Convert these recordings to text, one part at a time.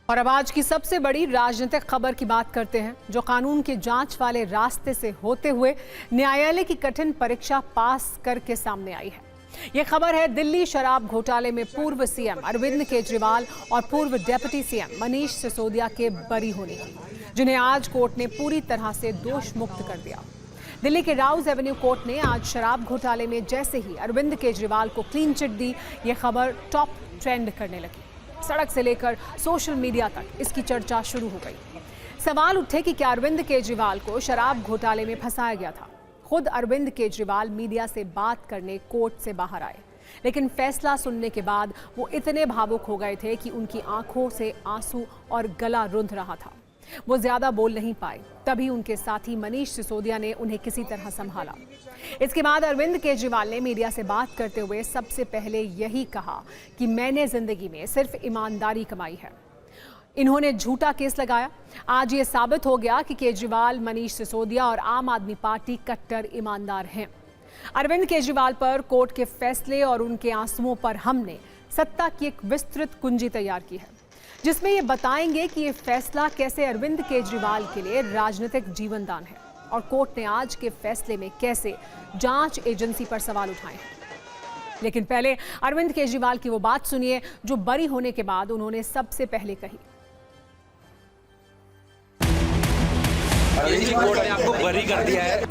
और अब आज की सबसे बड़ी राजनीतिक खबर की बात करते हैं, जो कानून की जांच वाले रास्ते से होते हुए न्यायालय की कठिन परीक्षा पास करके सामने आई है। ये खबर है दिल्ली शराब घोटाले में पूर्व सीएम अरविंद केजरीवाल और पूर्व डिप्टी सीएम मनीष सिसोदिया के बरी होने की, जिन्हें आज कोर्ट ने पूरी तरह से दोष मुक्त कर दिया। दिल्ली के राउज एवेन्यू कोर्ट ने आज शराब घोटाले में जैसे ही अरविंद केजरीवाल को क्लीन चिट दी, ये खबर टॉप ट्रेंड करने लगी। सड़क से लेकर सोशल मीडिया तक इसकी चर्चा शुरू हो गई। सवाल उठे कि क्या अरविंद केजरीवाल को शराब घोटाले में फंसाया गया था। खुद अरविंद केजरीवाल मीडिया से बात करने कोर्ट से बाहर आए, लेकिन फैसला सुनने के बाद वो इतने भावुक हो गए थे कि उनकी आंखों से आंसू और गला रुंध रहा था। वो ज्यादा बोल नहीं पाए। तभी उनके साथी मनीष सिसोदिया ने उन्हें किसी तरह संभाला। इसके बाद अरविंद केजरीवाल ने मीडिया से बात करते हुए सबसे पहले यही कहा कि मैंने जिंदगी में सिर्फ ईमानदारी कमाई है। इन्होंने झूठा केस लगाया। आज ये साबित हो गया कि केजरीवाल, मनीष सिसोदिया और आम आदमी पार्टी कट्टर ईमानदार हैं। अरविंद केजरीवाल पर कोर्ट के फैसले और उनके आंसुओं पर हमने सत्ता की एक विस्तृत कुंजी तैयार की है, जिसमें ये बताएंगे कि ये फैसला कैसे अरविंद केजरीवाल के लिए राजनीतिक जीवनदान है और कोर्ट ने आज के फैसले में कैसे जांच एजेंसी पर सवाल उठाए हैं। लेकिन पहले अरविंद केजरीवाल की वो बात सुनिए जो बरी होने के बाद उन्होंने सबसे पहले कही। कोर्ट ने आपको बरी कर दिया है।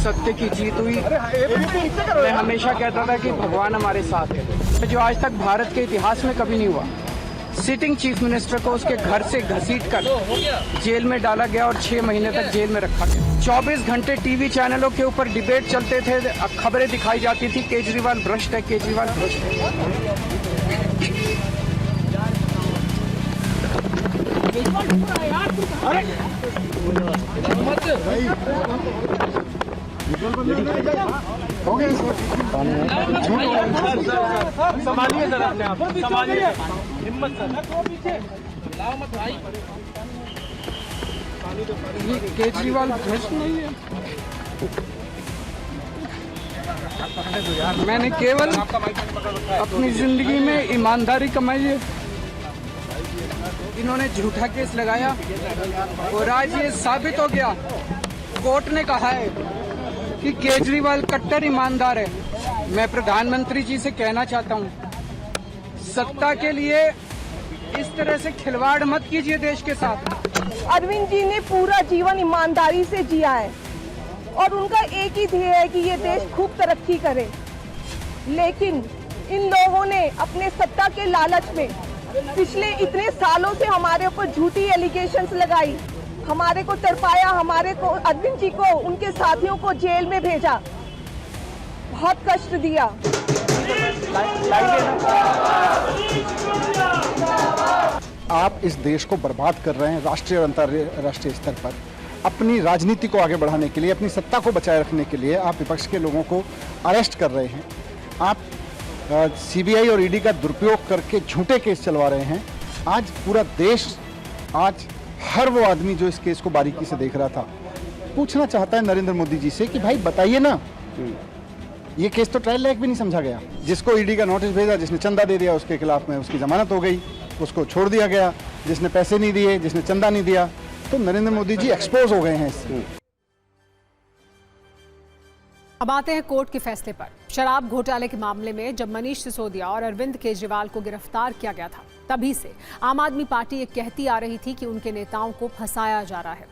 सत्य की जीत हुई। मैं हमेशा कहता था कि भगवान हमारे साथ है, जो आज तक भारत के इतिहास में कभी नहीं हुआ। सिटिंग चीफ मिनिस्टर को उसके घर से घसीटकर जेल में डाला गया और 6 महीने तक जेल में रखा गया। 24 घंटे टीवी चैनलों के ऊपर डिबेट चलते थे, खबरें दिखाई जाती थी केजरीवाल भ्रष्ट है, केजरीवाल भ्रष्ट है। संभालिए सर, अपने आप संभालिए, हिम्मत सर, ये केजरीवाल भ्रष्ट नहीं है। मैंने केवल अपनी जिंदगी में ईमानदारी कमाई है। इन्होंने झूठा केस लगाया और आज ये साबित हो गया। कोर्ट ने कहा है कि केजरीवाल कट्टर ईमानदार है। मैं प्रधानमंत्री जी से कहना चाहता हूं, सत्ता के लिए इस तरह से खिलवाड़ मत कीजिए देश के साथ। अरविंद जी ने पूरा जीवन ईमानदारी से जिया है और उनका एक ही ध्येय है कि ये देश खूब तरक्की करे। लेकिन इन लोगों ने अपने सत्ता के लालच में पिछले इतने सालों से हमारे ऊपर झूठी एलिगेशंस लगाई, हमारे को तड़पाया, हमारे को, अरविंद जी को, उनके साथियों को जेल में भेजा, बहुत कष्ट दिया। आप इस देश को बर्बाद कर रहे हैं राष्ट्रीय और अंतर्राष्ट्रीय स्तर पर। अपनी राजनीति को आगे बढ़ाने के लिए, अपनी सत्ता को बचाए रखने के लिए आप विपक्ष के लोगों को अरेस्ट कर रहे हैं। आप सीबीआई और ईडी का दुरुपयोग करके झूठे केस चलवा रहे हैं। आज पूरा देश, आज हर वो आदमी जो इस केस को बारीकी से देख रहा था, पूछना चाहता है नरेंद्र मोदी जी से कि भाई बताइए ना, ये केस तो ट्रायल लायक भी नहीं समझा गया। जिसको ईडी का नोटिस भेजा, जिसने चंदा दे दिया, उसके खिलाफ में उसकी जमानत हो गई, उसको छोड़ दिया गया। जिसने पैसे नहीं दिए, जिसने चंदा नहीं दिया, तो नरेंद्र मोदी जी एक्सपोज हो गए हैं इससे। अब आते हैं कोर्ट के फैसले पर। शराब घोटाले के मामले में जब मनीष सिसोदिया और अरविंद केजरीवाल को गिरफ्तार किया गया था, तभी से आम आदमी पार्टी ये कहती आ रही थी कि उनके नेताओं को फंसाया जा रहा है।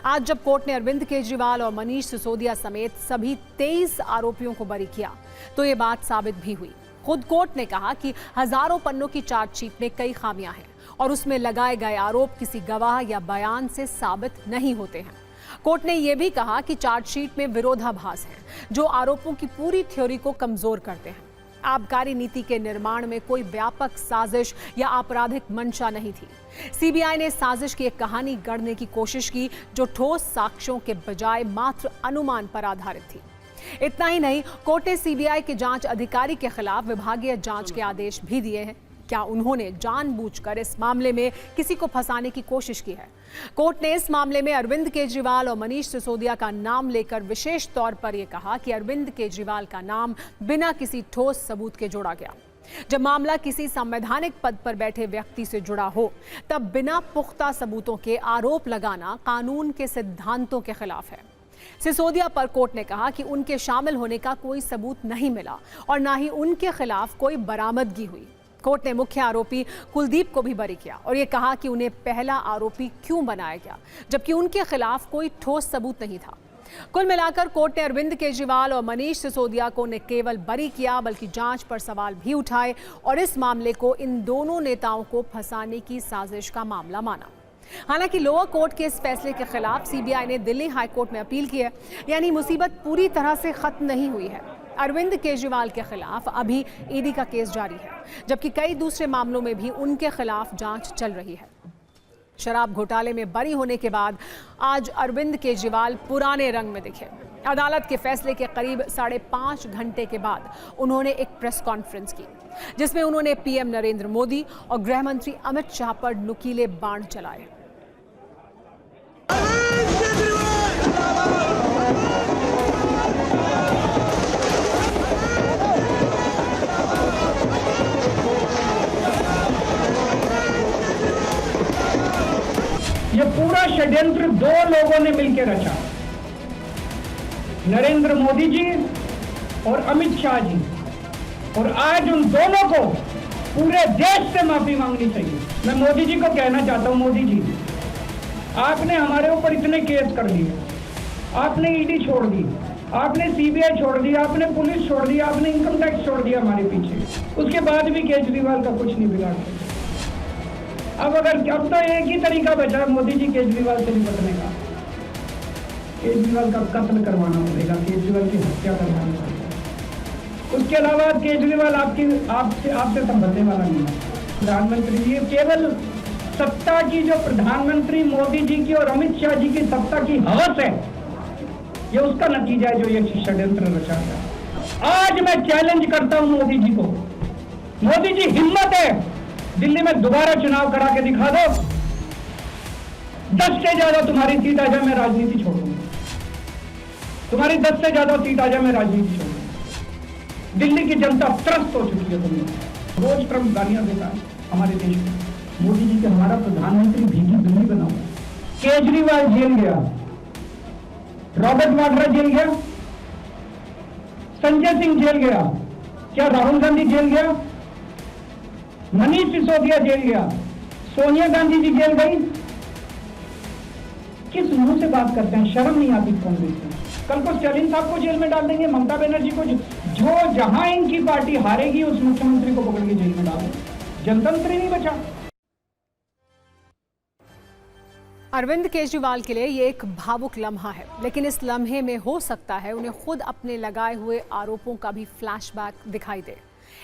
आज जब कोर्ट ने अरविंद केजरीवाल और मनीष सिसोदिया समेत सभी 23 आरोपियों को बरी किया, तो ये बात साबित भी हुई। खुद कोर्ट ने कहा कि हजारों पन्नों की चार्जशीट में कई खामियां हैं और उसमें लगाए गए आरोप किसी गवाह या बयान से साबित नहीं होते हैं। कोर्ट ने यह भी कहा कि चार्जशीट में विरोधाभास है, जो आरोपों की पूरी थ्योरी को कमजोर करते हैं। आबकारी नीति के निर्माण में कोई व्यापक साजिश या आपराधिक मंशा नहीं थी। सीबीआई ने साजिश की एक कहानी गढ़ने की कोशिश की, जो ठोस साक्ष्यों के बजाय मात्र अनुमान पर आधारित थी। इतना ही नहीं, कोर्ट ने सीबीआई के जांच अधिकारी के खिलाफ विभागीय जांच के आदेश भी दिए हैं। क्या उन्होंने जानबूझकर इस मामले में किसी को फंसाने की कोशिश की है? कोर्ट ने इस मामले में अरविंद केजरीवाल और मनीष सिसोदिया का नाम लेकर विशेष तौर पर यह कहा कि अरविंद केजरीवाल का नाम बिना किसी ठोस सबूत के जोड़ा गया। जब मामला किसी संवैधानिक पद पर बैठे व्यक्ति से जुड़ा हो, तब बिना पुख्ता सबूतों के आरोप लगाना कानून के सिद्धांतों के खिलाफ है। सिसोदिया पर कोर्ट ने कहा कि उनके शामिल होने का कोई सबूत नहीं मिला और ना ही उनके खिलाफ कोई बरामदगी हुई। कोर्ट ने मुख्य आरोपी कुलदीप को भी बरी किया और ये कहा कि उन्हें पहला आरोपी क्यों बनाया गया, जबकि उनके खिलाफ कोई ठोस सबूत नहीं था। कुल मिलाकर कोर्ट ने अरविंद केजरीवाल और मनीष सिसोदिया को न केवल बरी किया, बल्कि जांच पर सवाल भी उठाए और इस मामले को इन दोनों नेताओं को फंसाने की साजिश का मामला माना। हालांकि लोअर कोर्ट के इस फैसले के खिलाफ सीबीआई ने दिल्ली हाई कोर्ट में अपील की है, यानी मुसीबत पूरी तरह से खत्म नहीं हुई है। अरविंद केजरीवाल के खिलाफ अभी ईडी का केस जारी है, जबकि कई दूसरे मामलों में भी उनके खिलाफ जांच चल रही है। शराब घोटाले में बरी होने के बाद आज अरविंद केजरीवाल पुराने रंग में दिखे। अदालत के फैसले के करीब 5.5 घंटे के बाद उन्होंने एक प्रेस कॉन्फ्रेंस की, जिसमें उन्होंने पीएम नरेंद्र मोदी और गृह मंत्री अमित शाह पर नुकीले बाण चलाए। ये पूरा षड्यंत्र दो लोगों ने मिलकर रचा, नरेंद्र मोदी जी और अमित शाह जी। और आज उन दोनों को पूरे देश से माफी मांगनी चाहिए। मैं मोदी जी को कहना चाहता हूं, मोदी जी, आपने हमारे ऊपर इतने केस कर दिए, आपने ईडी छोड़ दी, आपने सीबीआई छोड़ दी, आपने पुलिस छोड़ दी, आपने इनकम टैक्स छोड़ दिया हमारे पीछे। उसके बाद भी केजरीवाल का कुछ नहीं बिगाड़ सकते। अब तो एक ही तरीका बचा है मोदी जी केजरीवाल से निपटने का, केजरीवाल का कत्ल करवाना पड़ेगा, केजरीवाल की हत्या करवानी पड़ेगा। उसके अलावा केजरीवाल आपसे संभलने वाला नहीं है। प्रधानमंत्री जी, केवल सत्ता की जो प्रधानमंत्री मोदी जी की और अमित शाह जी की सत्ता की हवस है, ये उसका नतीजा है जो ये षड्यंत्र रचा गया। आज मैं चैलेंज करता हूं मोदी जी को, मोदी जी हिम्मत है दिल्ली में दोबारा चुनाव करा के दिखा दो, 10 से ज्यादा तुम्हारी सीट आ जाए, मैं राजनीति छोड़ दूंगा। तुम्हारी 10 से ज्यादा सीट आ जाए, मैं राजनीति छोड़ दूंगा। दिल्ली की जनता त्रस्त हो चुकी है तुमने। रोज ट्रंप गालियां देता है हमारे देश में। मोदी जी के हमारा प्रधानमंत्री भीगी दिल्ली बना हुआ। केजरीवाल जेल गया, रॉबर्ट वाड्रा जेल गया, संजय सिंह जेल गया, क्या राहुल गांधी जेल गया, मनीष सिसोदिया जेल गया, सोनिया गांधी जी जेल गई। किस मुंह से बात करते हैं, शर्म नहीं आती कांग्रेस को। कल को स्टालिन साहब को जेल में डाल देंगे, ममता बनर्जी को, जो जहां इनकी पार्टी हारेगी उस मुख्यमंत्री को पकड़ के जेल में डाल देंगे। जनतंत्र ही नहीं बचा। अरविंद केजरीवाल के लिए ये एक भावुक लम्हा है, लेकिन इस लम्हे में हो सकता है उन्हें खुद अपने लगाए हुए आरोपों का भी फ्लैशबैक दिखाई दे।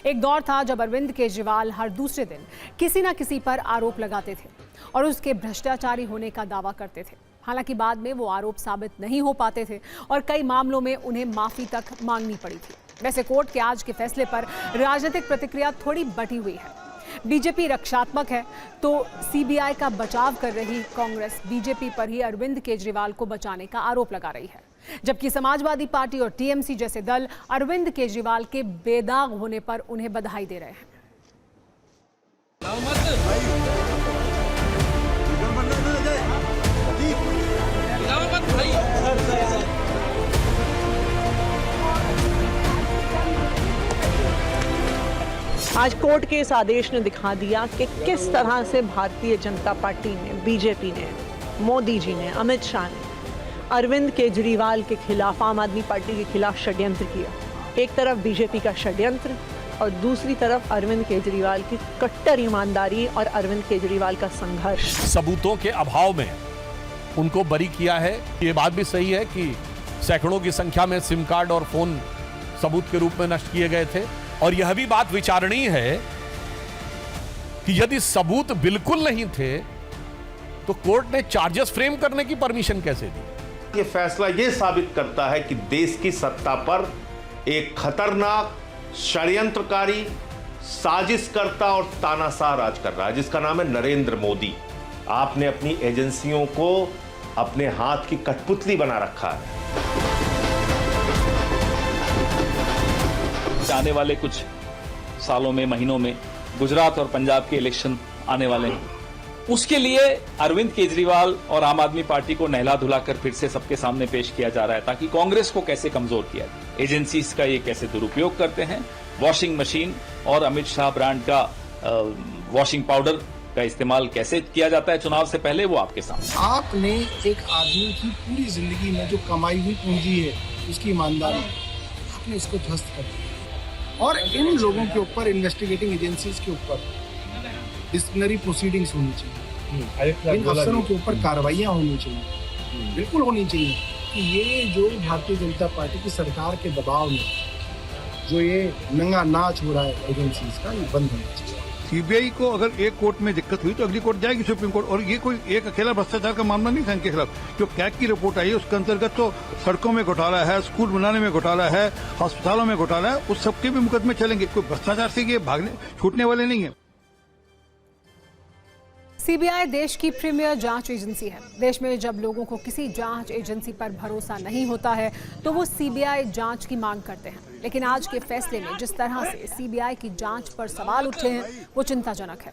एक दौर था जब अरविंद केजरीवाल हर दूसरे दिन किसी न किसी पर आरोप लगाते थे और उसके भ्रष्टाचारी होने का दावा करते थे। हालांकि बाद में वो आरोप साबित नहीं हो पाते थे और कई मामलों में उन्हें माफी तक मांगनी पड़ी थी। वैसे कोर्ट के आज के फैसले पर राजनीतिक प्रतिक्रिया थोड़ी बटी हुई है। बीजेपी रक्षात्मक है तो सीबीआई का बचाव कर रही कांग्रेस बीजेपी पर ही अरविंद केजरीवाल को बचाने का आरोप लगा रही है, जबकि समाजवादी पार्टी और टीएमसी जैसे दल अरविंद केजरीवाल के बेदाग होने पर उन्हें बधाई दे रहे हैं। आज कोर्ट के इस आदेश ने दिखा दिया कि किस तरह से भारतीय जनता पार्टी ने, बीजेपी ने, मोदी जी ने, अमित शाह ने अरविंद केजरीवाल के खिलाफ, आम आदमी पार्टी के खिलाफ षड्यंत्र किया। एक तरफ बीजेपी का षड्यंत्र और दूसरी तरफ अरविंद केजरीवाल की कट्टर ईमानदारी और अरविंद केजरीवाल का संघर्ष। सबूतों के अभाव में उनको बरी किया है। ये बात भी सही है कि सैकड़ों की संख्या में सिम कार्ड और फोन सबूत के रूप में नष्ट किए गए थे। और यह भी बात विचारणीय है कि यदि सबूत बिल्कुल नहीं थे तो कोर्ट ने चार्जेस फ्रेम करने की परमिशन कैसे दी? ये फैसला ये साबित करता है कि देश की सत्ता पर एक खतरनाक षड्यंत्रकारी, साजिशकर्ता और तानाशाह राज कर रहा है, जिसका नाम है नरेंद्र मोदी। आपने अपनी एजेंसियों को अपने हाथ की कठपुतली बना रखा है। आने वाले कुछ सालों में, महीनों में गुजरात और पंजाब के इलेक्शन आने वाले हैं। उसके लिए अरविंद केजरीवाल और आम आदमी पार्टी को नहला धुलाकर फिर से सबके सामने पेश किया जा रहा है, ताकि कांग्रेस को कैसे कमजोर किया जाए, एजेंसीज का ये कैसे दुरुपयोग करते हैं, वॉशिंग मशीन और अमित शाह ब्रांड का वॉशिंग पाउडर का इस्तेमाल कैसे किया जाता है चुनाव से पहले, वो आपके सामने। आपने एक आदमी की पूरी जिंदगी में जो कमाई हुई पूंजी है, उसकी ईमानदारी, आपने इसको ध्वस्त कर दिया। और इन लोगों के ऊपर, इन्वेस्टिगेटिंग एजेंसीज के ऊपर डिसिप्लिनरी प्रोसीडिंग्स होनी चाहिए, इन अफसरों के ऊपर कार्रवाइयाँ होनी चाहिए, बिल्कुल होनी चाहिए। कि ये जो भारतीय जनता पार्टी की सरकार के दबाव में जो ये नंगा नाच हो रहा है एजेंसीज का, ये बंद होना चाहिए। सीबीआई को अगर एक कोर्ट में दिक्कत हुई तो अगली कोर्ट जाएगी सुप्रीम कोर्ट, और ये कोई एक अकेला भ्रष्टाचार का मामला नहीं था इनके खिलाफ। जो कैग की रिपोर्ट आई है उसके अंतर्गत तो सड़कों में घोटाला है, स्कूल बनाने में घोटाला है, अस्पतालों में घोटाला है, उस सबके भी मुकदमे चलेंगे। कोई भ्रष्टाचार से ये भागने छूटने वाले नहीं है। सीबीआई देश की प्रीमियर जांच एजेंसी है। देश में जब लोगों को किसी जांच एजेंसी पर भरोसा नहीं होता है तो वो सीबीआई जांच की मांग करते हैं। लेकिन आज के फैसले में जिस तरह से सीबीआई की जांच पर सवाल उठे हैं वो चिंताजनक है।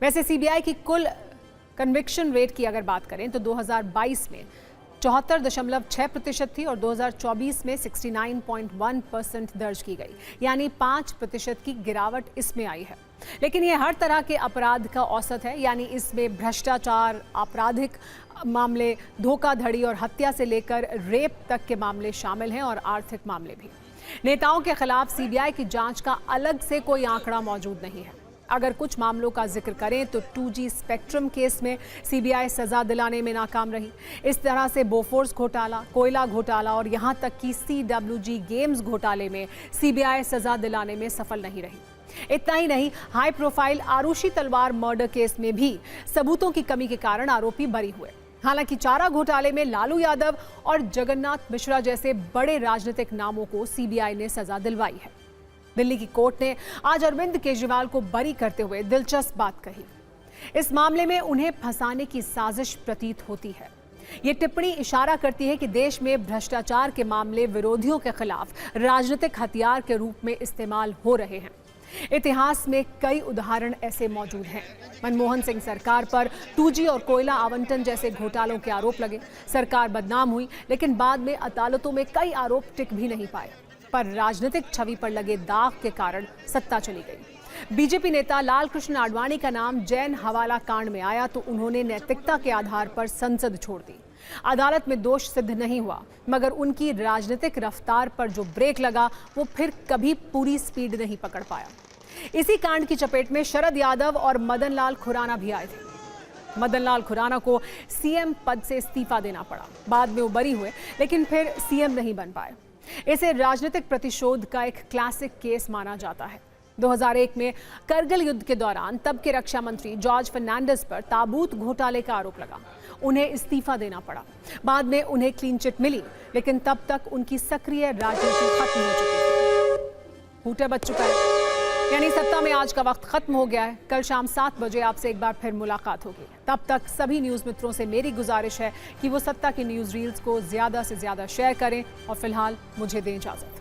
वैसे सीबीआई की कुल कन्विक्शन रेट की अगर बात करें तो 2022 में 74.6% थी और 2024 में 69.1% दर्ज की गई, यानी 5% की गिरावट इसमें आई है। लेकिन ये हर तरह के अपराध का औसत है, यानी इसमें भ्रष्टाचार, आपराधिक मामले, धोखाधड़ी और हत्या से लेकर रेप तक के मामले शामिल हैं और आर्थिक मामले भी। नेताओं के खिलाफ सीबीआई की जांच का अलग से कोई आंकड़ा मौजूद नहीं है। अगर कुछ मामलों का जिक्र करें तो 2G स्पेक्ट्रम केस में सीबीआई सजा दिलाने में नाकाम रही। इस तरह से बोफोर्स घोटाला, कोयला घोटाला और यहां तक कि CWG गेम्स घोटाले में सीबीआई सजा दिलाने में सफल नहीं रही। इतना ही नहीं, हाई प्रोफाइल आरुषि तलवार मर्डर केस में भी सबूतों की कमी के कारण आरोपी बरी हुए। हालांकि चारा घोटाले में लालू यादव और जगन्नाथ मिश्रा जैसे बड़े राजनीतिक नामों को सीबीआई ने सजा दिलवाई है। दिल्ली की कोर्ट ने आज अरविंद केजरीवाल को बरी करते हुए दिलचस्प बात कही। इस मामले में उन्हें फंसाने की साजिश प्रतीत होती है। ये टिप्पणी इशारा करती है कि देश में भ्रष्टाचार के मामले विरोधियों के खिलाफ राजनीतिक हथियार के रूप में इस्तेमाल हो रहे हैं। इतिहास में कई उदाहरण ऐसे मौजूद हैं। मनमोहन सिंह सरकार पर 2G और कोयला आवंटन जैसे घोटालों के आरोप लगे। सरकार बदनाम हुई, लेकिन बाद में अदालतों में कई आरोप टिक भी नहीं पाए। पर राजनीतिक छवि पर लगे दाग के कारण सत्ता चली गई। बीजेपी नेता लाल कृष्ण आडवाणी का नाम जैन हवाला कांड में आया तो उन्होंने नैतिकता के आधार पर संसद छोड़ दी। अदालत में दोष सिद्ध नहीं हुआ, मगर उनकी राजनीतिक रफ्तार पर जो ब्रेक लगा वो फिर कभी पूरी स्पीड नहीं पकड़ पाया। इसी कांड की चपेट में शरद यादव और मदन लाल खुराना भी आए थे। मदन लाल खुराना को सीएम पद से इस्तीफा देना पड़ा। बाद में वो बरी हुए, लेकिन फिर सीएम नहीं बन पाए। इसे राजनीतिक प्रतिशोध का एक क्लासिक केस माना जाता है। 2001 में करगिल युद्ध के दौरान तब के रक्षा मंत्री जॉर्ज फर्नांडिस पर ताबूत घोटाले का आरोप लगा। उन्हें इस्तीफा देना पड़ा। बाद में उन्हें क्लीन चिट मिली, लेकिन तब तक उनकी सक्रिय राजनीति खत्म हो चुकी थी। हूटर बच चुका है, यानी सत्ता में आज का वक्त खत्म हो गया है। कल शाम 7 बजे आपसे एक बार फिर मुलाकात होगी। तब तक सभी न्यूज़ मित्रों से मेरी गुजारिश है कि वो सत्ता की न्यूज़ रील्स को ज़्यादा से ज़्यादा शेयर करें और फिलहाल मुझे दें इजाज़त।